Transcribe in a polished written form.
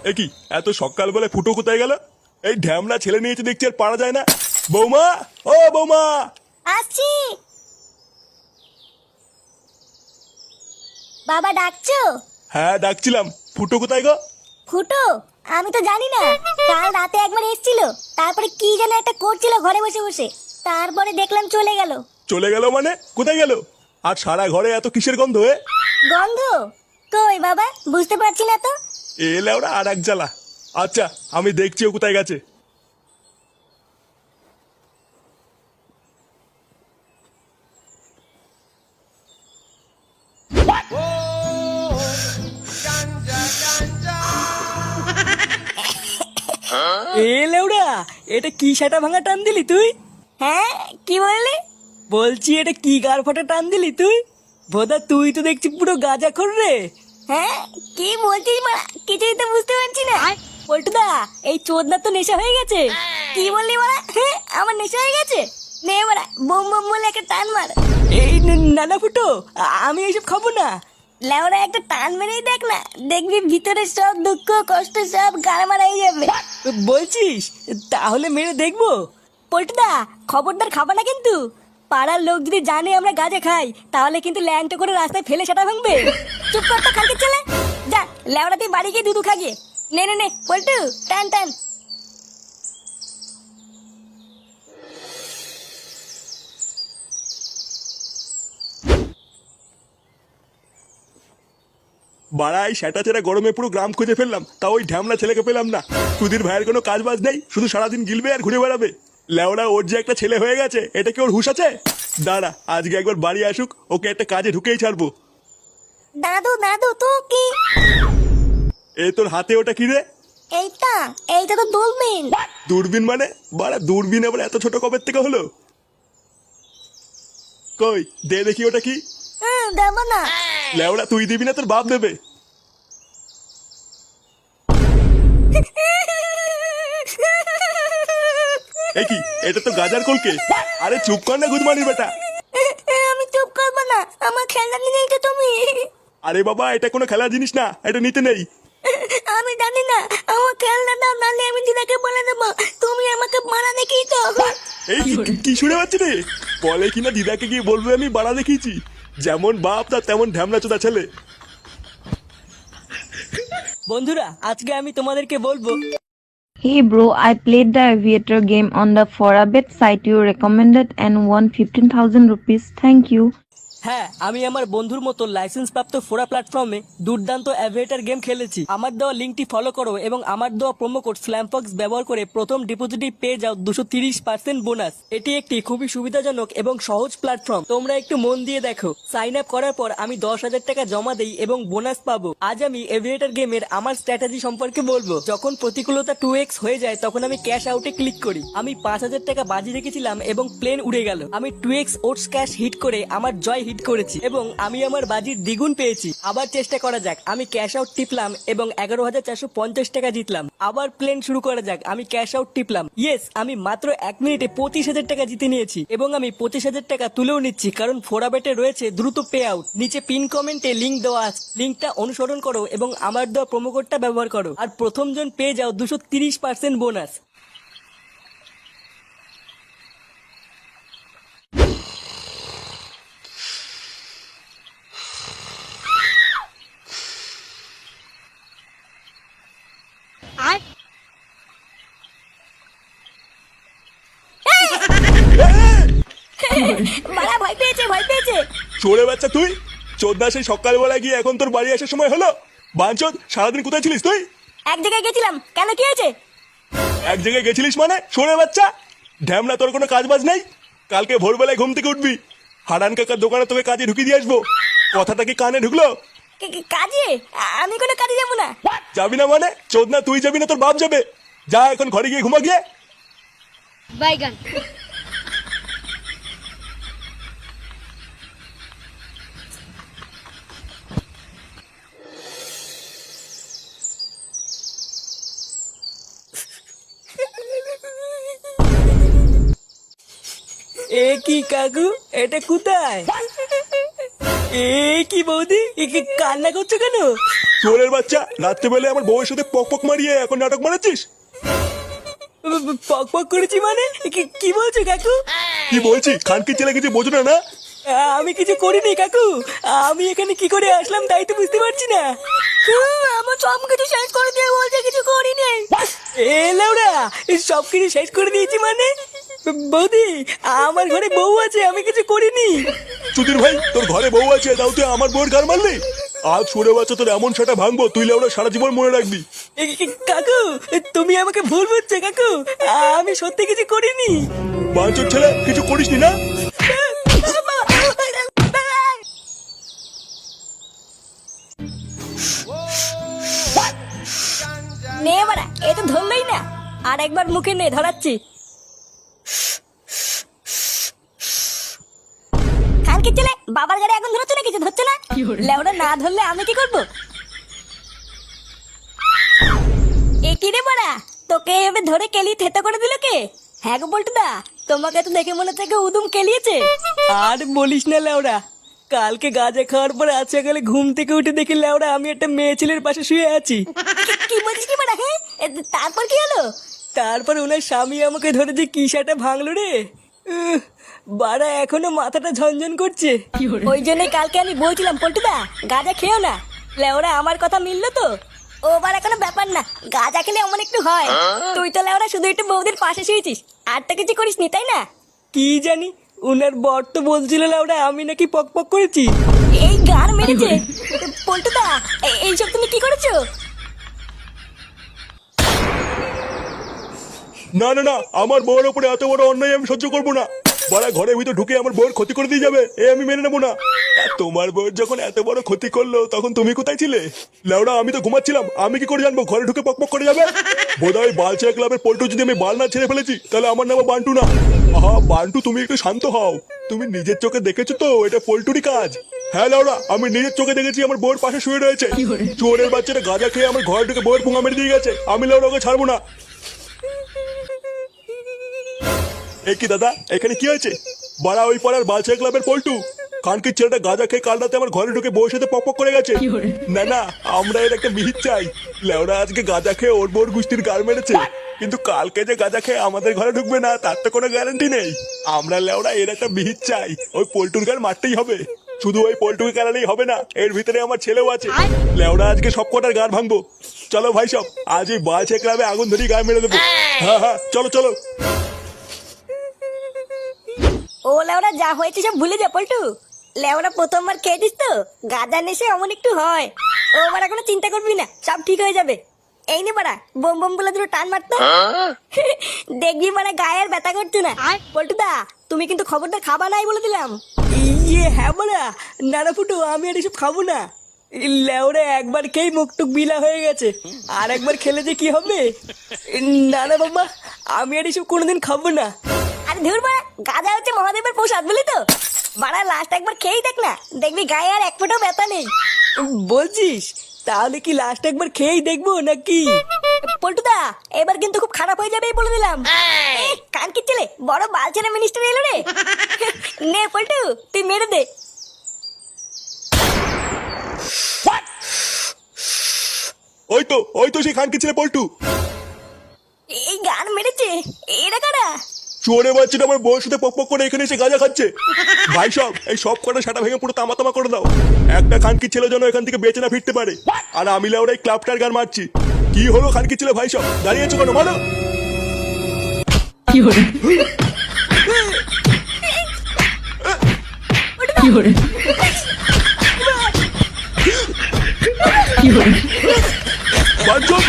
এ কি এত সকালবেলা ফুটো কোথায় গেল? এই ঢ্যামলা ছেলে নিয়েছে দেখছি, আর পারা যায় না। বৌমা, ও বৌমা। আসছি। বাবা ডাকছো? হ্যাঁ ডাকছিলাম। ফুটো কোথায় গো? ফুটো? আমি তো জানি না। কাল রাতে একবার এসেছিল, তারপরে কি যেন একটা করছিল ঘরে বসে বসে, তারপরে দেখলাম চলে গেল। চলে গেল মানে কোথায় গেল? আর সারা ঘরে এত কিসের গন্ধ? গন্ধ? কই বাবা, বুঝতে পারছি না তো। এলে ওরা আর এক জ্বালা। আচ্ছা আমি দেখছি ও কোথায় গেছে। এ লেউড়া, এটা কি সেটা ভাঙা টান দিলি তুই? হ্যাঁ, কি বললি? বলছি এটা কি গার ফাটা টান দিলি তুই? ভোদা তুই তো দেখছি পুরো গাঁজা খোর রে। হ্যাঁ, কি বলছিস মারা? কিছুই তো বুঝতে পারছি না। পল্টুদা, এই চোদনার তো নেশা হয়ে গেছে। কি বললি মারা? হ্যাঁ, আমার নেশা হয়ে গেছে। নে মারা, বোম বোম বলে একটা টান মার। এই নানা ফুটো, আমি এইসব খাবো না। লেওরা একটা টান মেরেই দেখ না, দেখবি ভিতরে সব দুঃখ কষ্ট সব গাড়মারাই যাবে। বলছিস? তাহলে মেরে দেখবো। পল্টুদা, খবরদার খাবা না কিন্তু। পাড়ার লোক যদি জানে আমরা গাঁজা খাই, তাহলে কিন্তু ল্যাংটো করে রাস্তায় ফেলে সেটা ভাঙবে। চুপ কর তো খালকে ছেলে। যা, লেওরা তুই বাড়ি গিয়ে দুধু খাগিয়ে। নে নে নে পল্টু, টান টান। বাড়াই সেটা ছেড়ে গরমে পুরো গ্রাম খুঁজে ফেললাম, তা ওই ঢ্যামলা ছেলেকে পেলাম না। সুধীর ভাইয়ের কোনো কাজ বাজ নেই, শুধু সারাদিন গিলবে আর ঘুরে বেড়াবে। লেওড়া ওর যে একটা ছেলে হয়ে গেছে, এটা কি ওর হুঁশ আছে? দাঁড়া আজকে একবার বাড়ি আসুক, ওকে একটা কাজে ঢুকেই ছাড়বো। দাদু দাদু তো কি? এ তোর হাতে ওটা কি রে? এইটা এইটা তো দূরবীন। দূরবীন মানে? বাড়া দূরবীন আবার এত ছোট কবের থেকে হলো? কই দে দেখি ওটা কি। দেবো না। লেওড়া তুই দিবি না, তোর বাপ দেবে। এ কি, এটা তো গাজার কলকে। আরে চুপ কর না গুদমানির বেটা। আমি চুপ করবো না, আমার খেলনা নিয়ে তো তুমি। আরে বাবা এটা কোনো খেলার জিনিস না, এটা নিতে নেই। আমি জানি না, আমার খেলনা দাও, নালে আমি দিদাকে বলে দেবো তুমি আমাকে মারা দেখিয়ে তো। এই কি শুনে পাচ্ছি রে? বলে কিনা দিদাকে গিয়ে বলবে আমি বাড়া দেখিয়েছি। যেমন বাপ তার তেমন ঢ্যামলা চোদা ছেলে। বন্ধুরা, আজকে আমি তোমাদেরকে বলবো। Hey bro, I played the Aviator game on the Forabet site you recommended and won 15,000 rupees. Thank you. হ্যাঁ, আমি আমার বন্ধুর মতো লাইসেন্স প্রাপ্ত ফোরা প্ল্যাটফর্মে দুর্দান্ত অ্যাভিয়েটর গেম খেলেছি। আমার দেওয়া লিঙ্কটি ফলো করো এবং আমার দেওয়া প্রোমো কোড স্ল্যামফক্স ব্যবহার করে প্রথম ডিপোজিটে পেয়ে যাও 230% বোনাস। এটি একটি খুবই সুবিধাজনক এবং সহজ প্ল্যাটফর্ম, তোমরা একটু মন দিয়ে দেখো। সাইন আপ করার পর আমি 10,000 টাকা জমা দেই এবং বোনাস পাবো। আজ আমি অ্যাভিয়েটর গেমের আমার স্ট্র্যাটেজি সম্পর্কে বলবো। যখন প্রতিকূলতা 2x হয়ে যায় তখন আমি ক্যাশ আউটে ক্লিক করি। আমি 5,000 টাকা বাজি রেখেছিলাম এবং প্লেন উড়ে গেল। আমি 2x ওটস ক্যাশ হিট করে আমার জয় হিট করেছি এবং আমি আমার বাজির দ্বিগুণ পেয়েছি। আবার চেষ্টা করা যাক। আমি ক্যাশ আউট টিপলাম এবং 11,450 টাকা জিতলাম। আবার প্লেন শুরু করা যাক। আমি ক্যাশ আউট টিপলাম। ইয়েস, আমি মাত্র 1 মিনিটে 25,000 টাকা জিতে নিয়েছি এবং আমি 25,000 টাকা তুলেও নিচ্ছি, কারণ ফোরাবেটে রয়েছে দ্রুত পে আউট। নিচে পিন কমেন্টে লিঙ্ক দেওয়া আছে, লিঙ্কটা অনুসরণ করো এবং আমার দেওয়া প্রোমো কোডটা ব্যবহার করো, আর প্রথম জন পেয়ে যাও 230% বোনাস। মারা ভয় পেয়েছে ভয় পেয়েছে। চোরে বাচ্চা তুই, চোদ্দা সেই সকালবেলা গিয়ে এখন তোর বাড়ি আসার সময় হলো? বাঞ্চদ সারাদিন কোথায় ছিলিস তুই? এক জায়গায় গেছিলাম, কেন কি হয়েছে? এক জায়গায় গেছিলিস মানে? চোরে বাচ্চা ঢ্যামলা, তোর কোনো কাজ বাজ নেই? কালকে ভোরবেলায় ঘুম থেকে উঠবি, হারান কাকার দোকানে তোকে কাজে ঢুকিয়ে দিয়ে আসবো। কথাটা কি কানে ঢুকলো? কাজে? আমি কোনো কাজে যাবো না। যাবি না মানে? চোদনা তুই যাবি না, তোর বাপ যাবে। যা এখন ঘরে গিয়ে ঘুমা গিয়ে। বাইগান। এ কি কাকু, এটা কোথায়? কি বৌদি কান্না করছো কেন? চোরের বাচ্চা, রাত্রেবেলা আমার বউয়ের সাথে পক পক মারিয়ে এখন নাটক মারাচ্ছিস? পক পক করেছি মানে? কি বলছো কাকু? কি বলছি, খানকির ছেলে কিছু বোঝো না? আমি কিছু করিনি কাকু। আমি এখানে কি করে আসলাম তাই তো বুঝতে পারছি না। আমার সব কিছু শেষ করে দিয়ে বলছে কিছু করিনি। লেওড়া, সব কিছু শেষ করে দিয়েছি মানে? বৌদি, আমার ঘরে বউ আছে, আমি কিছু করিনি। চুদির ভাই, তোর ঘরে বউ আছে, তাও তুই আমার বউয়ের গার মারলি? আজ সরে বাচ্চা তোর এমন সেটা ভাঙবো, তুই লেওড়া সারা জীবন মনে রাখবি। কাকু, তুমি আমাকে ভুল বুঝছো কাকু। আমি সত্যি কিছু করিনি। বাঞ্চোর ছেলে, কিছু করিসনি না? নে বাড়া, এ তো ধরলই না। আর একবার মুখে নে, ধরাচ্ছি। খানকির ছেলে, বাবার গাড়ি আগুন ধরছে না, কিছু ধরছে না। লেওড়া না ধরলে আমি কি করবো? এ কি রে বাড়া, তোকে এভাবে ধরে কেলি থেতো করে দিল কে? হ্যাঁ গো পল্টুদা, তোমাকে তো দেখে মনে হচ্ছে উদুম কেলিয়েছে। আর বলিস না লেওড়া, কালকে গাঁজা খাওয়ার পর আজ সকালে ঘুম থেকে উঠে দেখি লেওড়া আমি একটা মেয়ে ছেলের পাশে শুয়ে আছি। কি বলছিস কি বাড়া? হ্যাঁ, তারপর কি হলো? তারপর ওনার স্বামী আমাকে ধরে যে কি সেটা ভাঙলো রে। বাড়া এখনো মাথাটা ঝনঝন করছে। ওই জন্যই কালকে আমি বলছিলাম পল্টুদা, গাঁজা খেও না। লেওরা আমার কথা মিললো তো? ও বার কোনো ব্যাপার না, গাঁজা খেলে এমন একটু হয়। তুই তো লেওরা শুধু একটু বৌদির পাশে শুয়েছিস, আর তো কিছু করিসনি, তাই না? কি জানি, উনার বর তো বলছিল লেওড়া আমি নাকি পক পক করেছি। এই গান মেরেছে। পল্টুদা, এইসব তুমি কি করেছো? না না না, আমার বউয়ের উপরে এত বড় অন্যায় আমি সহ্য করবো না। বড়া ঘরের ভিতর ঢুকে আমার বউয়ের ক্ষতি করে দিয়ে যাবে, এ আমি মেনে নেবো না। আর তোমার বউয়ের যখন এত বড় ক্ষতি করলো তখন তুমি কোথায় ছিলে? লেওড়া, আমি তো ঘুমাচ্ছিলাম, আমি কি করে জানবো ঘরে ঢুকে পক পক করে যাবে? বোধহয় বালচা ক্লাবের পল্টু যদি আমি বাল না ছেড়ে ফেলেছি, তাহলে আমার নাম বান্টু না। আহা বান্টু, তুমি একটু শান্ত হও। তুমি নিজের চোখে দেখেছো তো এটা পল্টুরই কাজ? হ্যাঁ লেওড়া, আমি নিজের চোখে দেখেছি আমার বউয়ের পাশে শুয়ে রয়েছে। চোরের বাচ্চাটা গাঁজা খেয়ে আমার ঘরে ঢুকে বউয়ের পুঙা মেরে দিয়ে গেছে, আমি লেওড়া ওকে ছাড়বো না। এ কি দাদা, এখানে কি হয়েছে? বাড়া ওই পাড়ার বালচা ক্লাবের পল্টু খানকির ছেলেটা গাঁজা খেয়ে কাল রাতে আমার ঘরে ঢুকে বউয়ের সাথে পক পক করে গেছে। না না, আমরা এর একটা মিহিত চাই। লেওরা আজকে গাঁজা খেয়ে ওর বউর গুষ্টির গাল মেরেছে, কিন্তু কালকে যে গাঁজা খেয়ে আমাদের ঘরে ঢুকবে না তার তো কোনো গ্যারান্টি নেই। আমরা লেওরা এর একটা মিহিত চাই, ওই পল্টুর গাল মারতেই হবে। শুধু ওই পল্টুকে কারণেই হবে না, এর ভিতরে আমার ছেলেও আছে। লেওরা আজকে সব কটার গান ভাঙবো। চলো ভাই সব, আজ ওই বালচা ক্লাবে আগুন ধরিয়ে গায়ে মেরে দেবো। হ্যাঁ হ্যাঁ, চলো চলো। ও লেওরা, যা হয়েছে সব ভুলে যা পল্টু। লেওরা প্রথমবার খেয়েছিস তো, গাঁজা নেশে অমন একটু হয়। ও বাড়া কোনো চিন্তা করবি না, সব ঠিক হয়ে যাবে। এই নে বাড়া, বোম বোম বলে দুটো টান মারতো। দেখবি মানে গায়ে আর ব্যথা করছে না। পল্টুদা, তুমি কিন্তু খবরদার খাবা নাই বলে দিলাম। ইয়ে হ্যাঁ বলা, নানা ফুটু আমি আর এসব খাবো না। লেওড়া একবার খেয়েই মুখটুক বিলা হয়ে গেছে, আর একবার খেলে যে কি হবে। না না বাবা, আমি আর এসব কোনোদিন খাবো না। আরে ধুর বাড়া, গাঁজা হচ্ছে মহাদেবের প্রসাদ, বুঝলি তো? বাড়া লাস্ট একবার খেয়েই দেখ না, দেখবি গায়ে আর এক ফোঁটাও ব্যথা নেই। বলছিস? তাহলে কি লাস্ট একবার খেয়েই দেখবো নাকি? পল্টুদা, এবার কিন্তু খুব খারাপ হয়ে যাবে বলে দিলাম। কানকির ছেলে, বড় বালছেনা মিনিস্টার এলো রে। নে পল্টু, তুই মেরে দে। ওই তো সেই খানকির ছেলে পল্টু। এই গান মেরেছে, এরা কারা? চোরে বাচ্চাটা আমার বউয়ের সাথে পক পক করে এখানে এসে গাঁজা খাচ্ছে। ভাই সব, এই সব কটা সাটা ভেঙে পুরো তামা তামা করে দাও। একটা খানকির ছেলে যেন এখান থেকে বেঁচে না ফিরতে পারে। আর আমি লেওরা এই ক্লাবটার গান মারছি। কি হলো খানকির ছেলে ভাই সব, দাঁড়িয়ে আছো কেন? মারো। বাঞ্চন,